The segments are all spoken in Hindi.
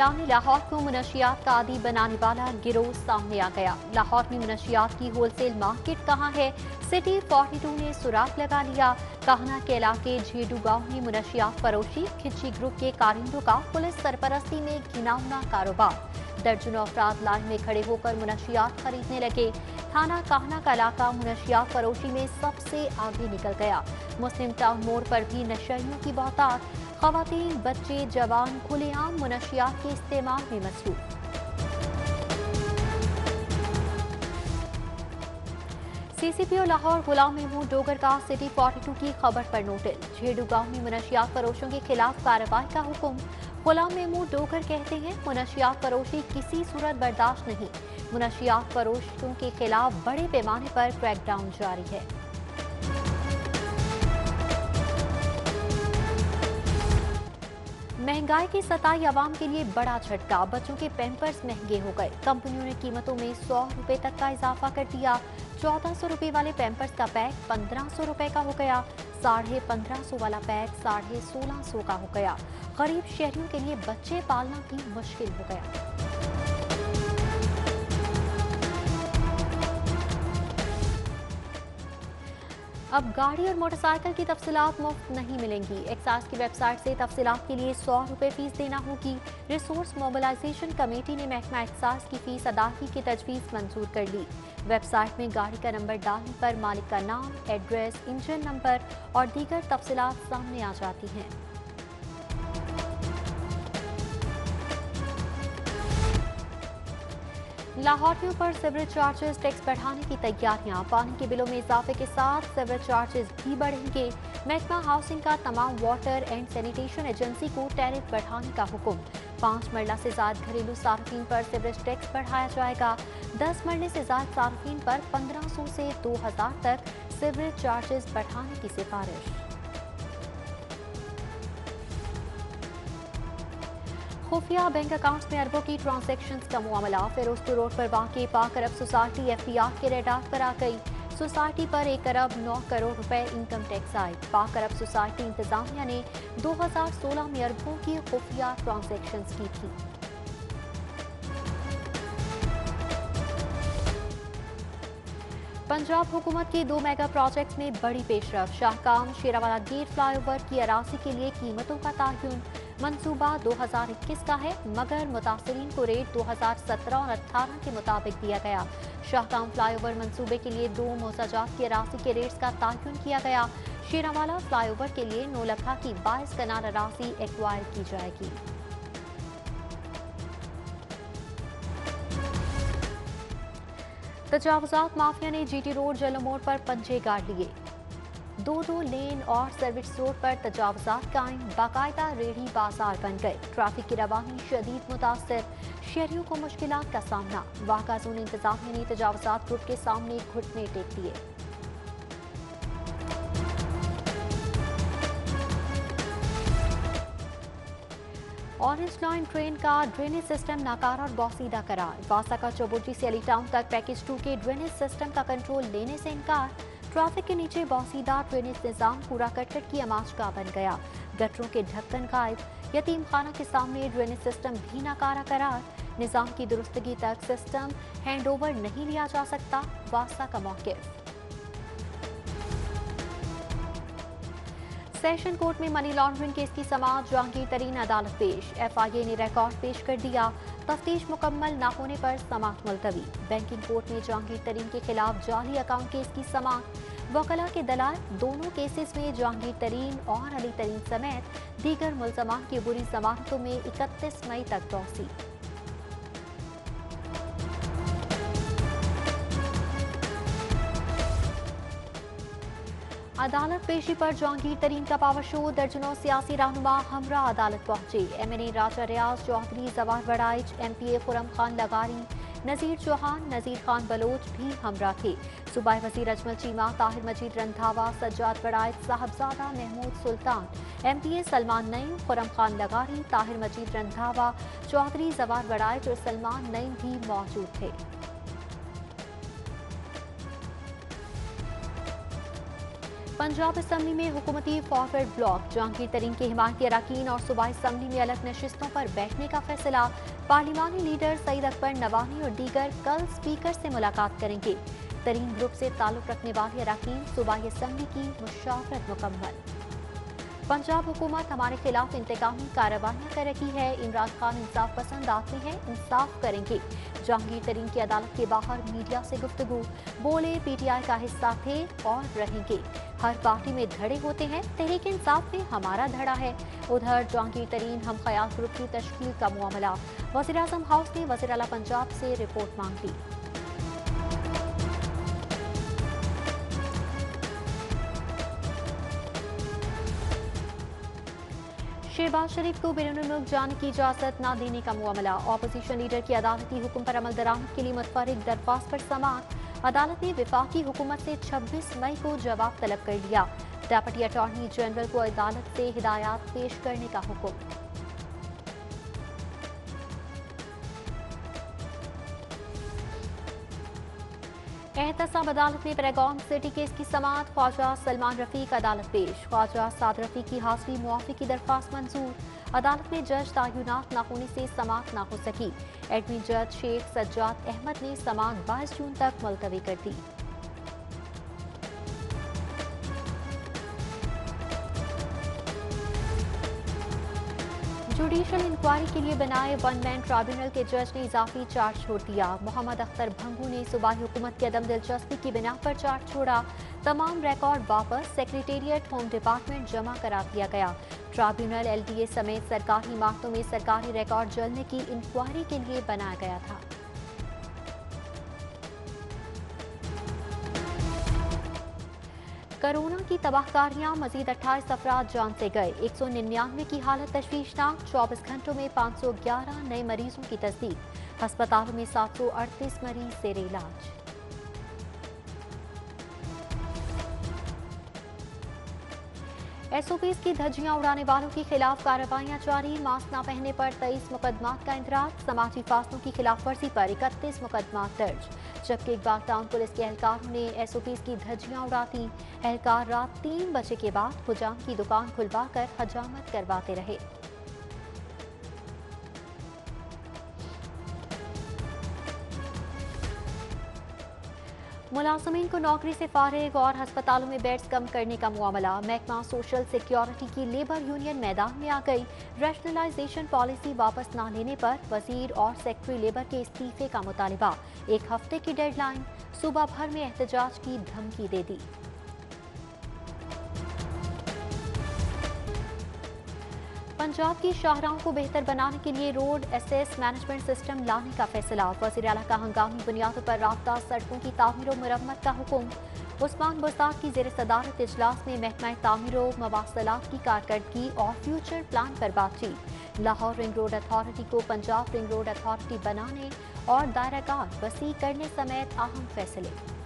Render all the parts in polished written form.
जिलानी लाहौर को मुनशियात का आदी बनाने वाला गिरोह सामने आ गया। लाहौर में मुनशियात की होलसेल मार्केट कहाँ है, सिटी 42 ने सुराग लगा लिया। काहना के इलाके झेडू गांव में मुनशियात फरोशी, खिच्ची ग्रुप के कारिंदों का पुलिस सरपरस्ती में घिनौना कारोबार। दर्जनों अफराद लाइन में खड़े होकर मुनशियात खरीदने लगे। थाना काहना का इलाका मुनशियात फरोशी में सबसे आगे निकल गया। मुस्लिम टाउन मोड़ पर भी नशेड़ियों की बहुतायत। खवातीन, बच्चे, जवान खुलेआम मुनशियात के इस्तेमाल में मसरूफ। सीसीपीओ लाहौर गुलाम महमूद डोगर का सिटी 42 की खबर पर नोटिस। झेडू गांव में मुनशियात फरोशों के खिलाफ कार्रवाई का हुक्म। गुलाम महमूद डोगर कहते हैं मुनशियात फरोशी किसी सूरत बर्दाश्त नहीं। मुनशियात फरोशों के खिलाफ बड़े पैमाने पर क्रैकडाउन जारी है। महंगाई की सताई आवाम के लिए बड़ा झटका। बच्चों के पैम्पर्स महंगे हो गए। कंपनियों ने कीमतों में 100 रुपए तक का इजाफा कर दिया। 1400 रुपए वाले पैम्पर्स का पैक 1500 रुपए का हो गया। 1550 वाला पैक 1650 का हो गया। गरीब शहरियों के लिए बच्चे पालना भी मुश्किल हो गया। अब गाड़ी और मोटरसाइकिल की तफसीलात मुफ्त नहीं मिलेंगी। एक्साइज की वेबसाइट से तफसीलात के लिए 100 रुपए फीस देना होगी। रिसोर्स मोबिलाइजेशन कमेटी ने महकमा एक्साइज की फीस अदायगी की तजवीज़ मंजूर कर ली। वेबसाइट में गाड़ी का नंबर डालने पर मालिक का नाम, एड्रेस, इंजन नंबर और दीगर तफसीलात सामने आ जाती हैं। लाहौरियों पर सीवरेज चार्जेस टैक्स बढ़ाने की तैयारियां। पानी के बिलों में इजाफे के साथ सीवरेज चार्जेस भी बढ़ेंगे। महकमा हाउसिंग का तमाम वाटर एंड सैनिटेशन एजेंसी को टैरिफ बढ़ाने का हुक्म। 5 मरला से ज्यादा घरेलू सार्फिन पर सीवरेज टैक्स बढ़ाया जाएगा। 10 मरले से ज्यादा सार्फिन पर 1500 से 2000 तक सीवरेज चार्जेस बढ़ाने की सिफारिश। खुफिया बैंक अकाउंट्स में अरबों की ट्रांजैक्शंस का मामला। फिरोजपुर रोड पर वाक़ई पाक अरब सोसाइटी एफटीआर के रेडार पर आ गई। सोसाइटी पर 1 अरब 9 करोड़ रुपए इनकम टैक्स आए। पाक अरब सोसाइटी इंतजामिया ने 2016 में अरबों की खुफिया ट्रांजैक्शंस की थी। पंजाब हुकूमत के 2 मेगा प्रोजेक्ट्स में बड़ी पेशरफ। शाहकाम शेरावाला गेट फ्लाईओवर की अराजी के लिए कीमतों का तयन। मंसूबा 2021 का है, मगर मुतासरीन को रेट 2017 और 18 के मुताबिक दिया गया। शाहकाम फ्लाईओवर मंसूबे के लिए 2 मोसाजात की अराजी के रेट्स का तयन किया गया। शेरावाला फ्लाईओवर के लिए 9 लखा की 22 कनाल अराजी एक्वायर की जाएगी। तजावुजात माफिया ने जीटी रोड जलो मोड़ पर पंजे गाड़ लिए। 2 लेन और सर्विस रोड पर तजावुजात कायम। बाकायदा रेहड़ी बाजार बन गए। ट्रैफिक की रवानी शदीद मुतासर। शहरियों को मुश्किलात का सामना। वाक़ा जोन इंतजामिया ने तजावुजात ग्रुप के सामने घुटने टेक दिए। ऑरेंज लाइन ट्रेन का ड्रेनेज सिस्टम नाकारा और बौसीदा करार। वासा का चौबुर्जी से अली टाउन तक पैकेज 2 के ड्रेनेज सिस्टम का कंट्रोल लेने से इनकार। ट्रैफिक के नीचे बौसीदा ड्रेनेज निजाम पूरा कटकट की आमाजगाह बन गया। गटरों के ढक्कन गायब। यतीम खाना के सामने ड्रेनेज सिस्टम भी नाकारा करार। निजाम की दुरुस्तगी तक सिस्टम हैंडओवर नहीं लिया जा सकता। वासा का मौक़िफ़। सेशन कोर्ट में मनी लॉन्ड्रिंग केस की समाअत जहांगीर तरीन अदालत पेश। एफआईए ने रिकॉर्ड पेश कर दिया। तफ्तीश मुकम्मल न होने पर समाअत मुलतवी। बैंकिंग कोर्ट में जहांगीर तरीन के खिलाफ जाली अकाउंट केस की समाअत। वकला के दलाल दोनों केसेस में जहांगीर तरीन और अली तरीन समेत दीगर मुल्ज़मान की बुरी जमानतों में 31 मई तक तौसी। अदालत पेशी पर जहांगीर तरीन का पावर शो। दर्जनों सियासी रहनुमा हमरा अदालत पहुंचे। एमएनए राजा रियाज चौधरी, जवाहर बड़ाइच, एमपीए खुरम खान लगारी, नजीर चौहान, नजीर खान बलोच भी हमरा थे। सूबाई वजीर अजमल चीमा, ताहिर मजीद रंधावा, सज्जाद बड़ाइच, साहबजादा महमूद सुल्तान, एमपीए सलमान नईम, खुरम खान लगारी, ताहिर मजीद रंधावा, चौधरी, जवाहर बड़ाइच और सलमान नईम भी मौजूद थे। पंजाब असम्बली में हुकूमती फॉरवर्ड ब्लॉक जहांगीर तरीन के हिमायती अरकान और सूबाई असम्बली में अलग नशिस्तों पर बैठने का फैसला। पार्लिमानी लीडर सईद अकबर नवानी और दीगर कल स्पीकर से मुलाकात करेंगे। तरीन ग्रुप से ताल्लुक रखने वाले अरकान सूबाई असम्बली की मुशावरत मुकम्मल। पंजाब हुकूमत हमारे खिलाफ इंतकामी कार्रवाइयां कर रही है। इमरान खान इंसाफ पसंद आदमी हैं, इंसाफ करेंगे। जहांगीर तरीन की अदालत के बाहर मीडिया से गुफ्तगू, बोले पीटीआई का हिस्सा थे और रहेंगे। हर पार्टी में धड़े होते हैं, तहरीक इंसाफ में हमारा धड़ा है। उधर जहांगीर तरीन हम ख्याल ग्रुप की तश्कील का मामला, वज़ीर आज़म हाउस ने वज़ीर आला पंजाब से रिपोर्ट मांग ली। शहबाज शरीफ को बैरून मुल्क जाने की इजाजत न देने का मामला, ऑपोजिशन लीडर की अदालती हुक्म पर अमल दरामद के लिए मुतफर्रिक दरख्वास्त पर समाअत। अदालत ने वफाकी हुकूमत से 26 मई को जवाब तलब कर लिया। डेप्यूटी अटॉर्नी जनरल को अदालत से हिदायत पेश करने का हुक्म। एहतसाब अदालत में पैरागॉन सिटी केस की समाअत, ख्वाजा सलमान रफीक अदालत पेश। ख्वाजा साद रफीक की हाजिरी मुआफी की दरख्वास्त मंजूर। अदालत में जज तायुनात न होने से समाअत न हो सकी। एडमिन जज शेख सज्जाद अहमद ने समाअत 22 जून तक मुलतवी कर दी। जुडिशल इंक्वायरी के लिए बनाए वन मैन ट्राइब्यूनल के जज ने इजाफी चार्ज छोड़ दिया। मोहम्मद अख्तर भंगू ने सूबाई हुकूमत की अदम दिलचस्पी की बिना पर चार्ज छोड़ा। तमाम रिकॉर्ड वापस सेक्रेटेरिएट होम डिपार्टमेंट जमा करा दिया गया। ट्राइब्यूनल एलडीए समेत सरकारी इमारतों में सरकारी रिकॉर्ड जलने की इंक्वायरी के लिए बनाया गया था। कोरोना की तबाहकारियां, मजीद 28 अफराद जान से गए। 199 की हालत तशवीशनाक। 24 घंटों में 511 नए मरीजों की तस्दीक। अस्पतालों में 738 मरीज जेर इलाज। एसओपीज की धज्जियां उड़ाने वालों के खिलाफ कार्रवाइयां जारी। मास्क न पहनने पर 23 मुकदमात का इंदराज। समाजी फासलों की खिलाफ वर्जी पर 31 मुकदमात दर्ज। जबकि इकबाल टाउन पुलिस के एहलकारों ने एसओपीज की धज्जियां उड़ा दी। एहलकार रात 3 बजे के बाद हुजाम की दुकान खुलवा कर हजामत करवाते रहे। मुलाजमीन को नौकरी से फारिग और अस्पतालों में बेड्स कम करने का मामला। महकमा सोशल सिक्योरिटी की लेबर यूनियन मैदान में आ गई। रैशनलाइजेशन पॉलिसी वापस न लेने पर वजीर और सेक्रेटरी लेबर के इस्तीफे का मुतालिबा। 1 हफ्ते की डेडलाइन। सूबा भर में एहतजाज की धमकी दे दी। पंजाब की शाहराहों को बेहतर बनाने के लिए रोड एसेस मैनेजमेंट सिस्टम लाने का फैसला। वज़ीर आला का हंगामी बुनियादों पर राब्ता सड़कों की तामीर और मरम्मत का हुक्म। उस्मान बुज़दार की ज़ेर सदारत इजलास में महकमा तामीर और मवासलात की कारकर्दगी और फ्यूचर प्लान पर बातचीत। लाहौर रिंग रोड अथॉरिटी को पंजाब रिंग रोड अथॉरिटी बनाने और दायराकार वसी करने समेत अहम फैसले।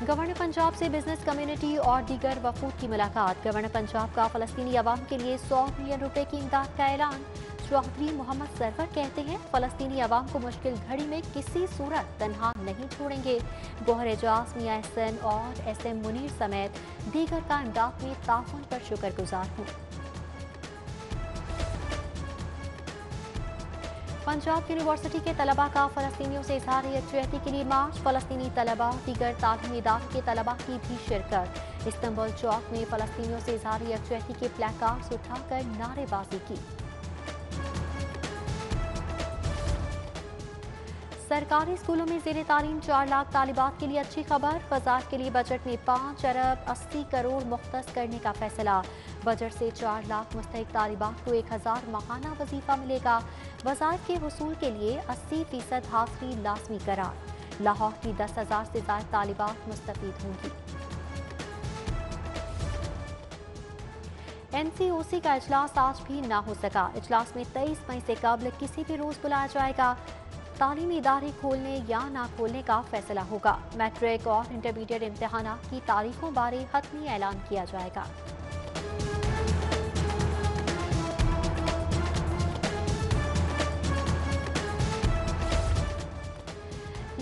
गवर्नर पंजाब से बिजनेस कम्युनिटी और दीगर वफूद की मुलाकात। गवर्नर पंजाब का फ़लस्तीनी अवाम के लिए 100 मिलियन रुपए की इमदाद का ऐलान। चौधरी मोहम्मद सरवर कहते हैं फ़लस्तीनी अवाम को मुश्किल घड़ी में किसी सूरत तन्हा नहीं छोड़ेंगे। गौहर एजाज, मियां एहसन और एसएम मुनीर समेत दीगर का इमदाद में ताउन पर शुक्रगुजार हूँ। पंजाब यूनिवर्सिटी के तलबा का फ़लस्तीनियों से इजहार यकजहती के लिए मार्च। फ़लस्तीनी तलबा दीगर तालीमी इदारों के तलबा की भी शिरकत। इस्तांबुल चौक में फ़लस्तीनियों से इजहार यकजहती के प्लेकार्ड्स उठाकर नारेबाजी की। सरकारी स्कूलों में ज़ेरे तालीम 4 लाख तालिबात के लिए अच्छी खबर। वज़ारत के लिए बजट में 5 अरब 80 करोड़ मुख्तस करने का फैसला। बजट से 4 लाख मुस्तहिक तालिबात को 1000 माहाना वजीफा मिलेगा। वज़ारत के हुसूल के लिए 80% हाज़िरी लाजमी करार। लाहौर की 10,000 से ज़ायद तालिबात मुस्तफीद होंगी। एनसीओसी का इजलास आज भी ना हो सका। इजलास में 23 मई से कबल किसी भी रोज बुलाया जाएगा। तालीमी इदारे खोलने या ना खोलने का फैसला होगा। मैट्रिक और इंटरमीडिएट इम्तिहानात की तारीखों बारे हतमी ऐलान किया जाएगा।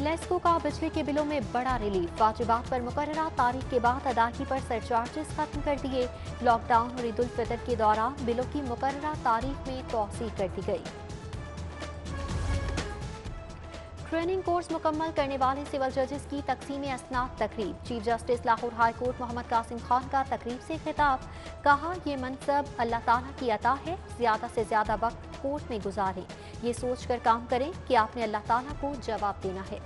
लेस्को का बिजली के बिलों में बड़ा रिलीफ। वाजिबात पर मुकर्ररा तारीख के बाद अदायगी पर सरचार्जेस खत्म कर दिए। लॉकडाउन और ईद उल फितर के दौरान बिलों की मुकर्ररा तारीख में तौसीह कर दी गई। ट्रेनिंग कोर्स मुकम्मल करने वाले सिविल जजेस की तकसीम असनाद तकरीब। Chief justice Lahore high court Mohammad Qasim Khan का तकरीब से खिताब। कहा, ये मनसब अल्लाह ताला की अता है, ज्यादा से ज्यादा वक्त कोर्ट में गुजारें। ये सोच कर काम करें कि आपने अल्लाह ताला को जवाब देना है।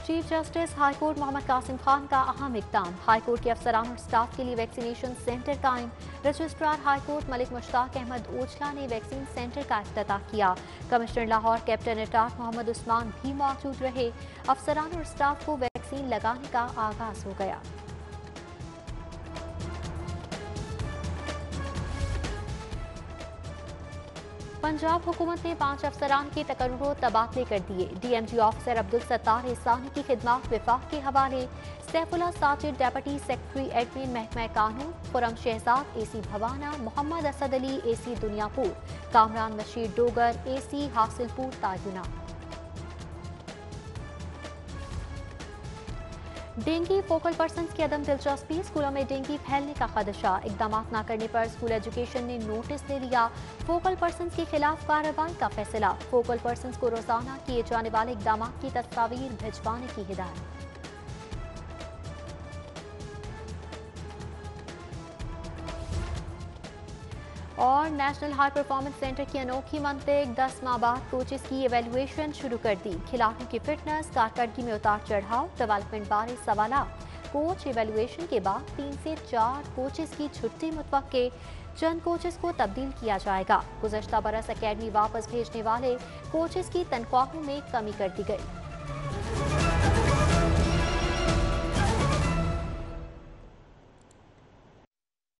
Chief justice high court Mohammad Qasim Khan का अहम इक़दाम। हाई कोर्ट के अफसरान और स्टाफ के लिए वैक्सीनेशन सेंटर कायम। Registrar high court Malik Mushtaq Ahmed Ochla ने वैक्सीन सेंटर का इफ्तिताह किया। Commissioner Lahore captain retired Mohammad Usman भी मौजूद रहे। अफसरान और स्टाफ को वैक्सीन लगाने का आगाज हो गया। पंजाब हुकूमत ने 5 अफसरान के तकर्रुर तबादले कर दिए। DMG ऑफिसर अब्दुल सत्तार एहसानी की खिदमत विफाक के हवाले। Saifullah Sajid deputy secretary admin महकमा कानून। Khurram Shahzad AC Bhawana. Mohammad Asad Ali AC Duniyapur. Kamran Nasheer Dogar AC Hasilpur तयनात। डेंगू फोकल पर्सन्स की अदम दिलचस्पी। स्कूलों में डेंगू फैलने का खदशा। इकदाम न करने पर स्कूल एजुकेशन ने नोटिस ले लिया। फोकल पर्सन्स के खिलाफ कार्रवाई का फैसला। फोकल पर्सन्स को रोजाना किए जाने वाले इकदाम की तस्वीर भिजवाने की हिदायत। और नेशनल हाई परफॉर्मेंस सेंटर की अनोखी मंतिक। 10 माह बाद कोचेस की एवेल्युएशन शुरू कर दी। खिलाड़ियों की फिटनेस, कारकर्दगी में उतार चढ़ाव, डेवलपमेंट बारे सवालात। कोच एवेल्युएशन के बाद 3 से 4 कोचेस की छुट्टी मुतवक्के। चंद कोचेस को तब्दील किया जाएगा। गुज़श्ता बरस अकेडमी वापस भेजने वाले कोचेस की तनख्वाहों में कमी कर दी गई।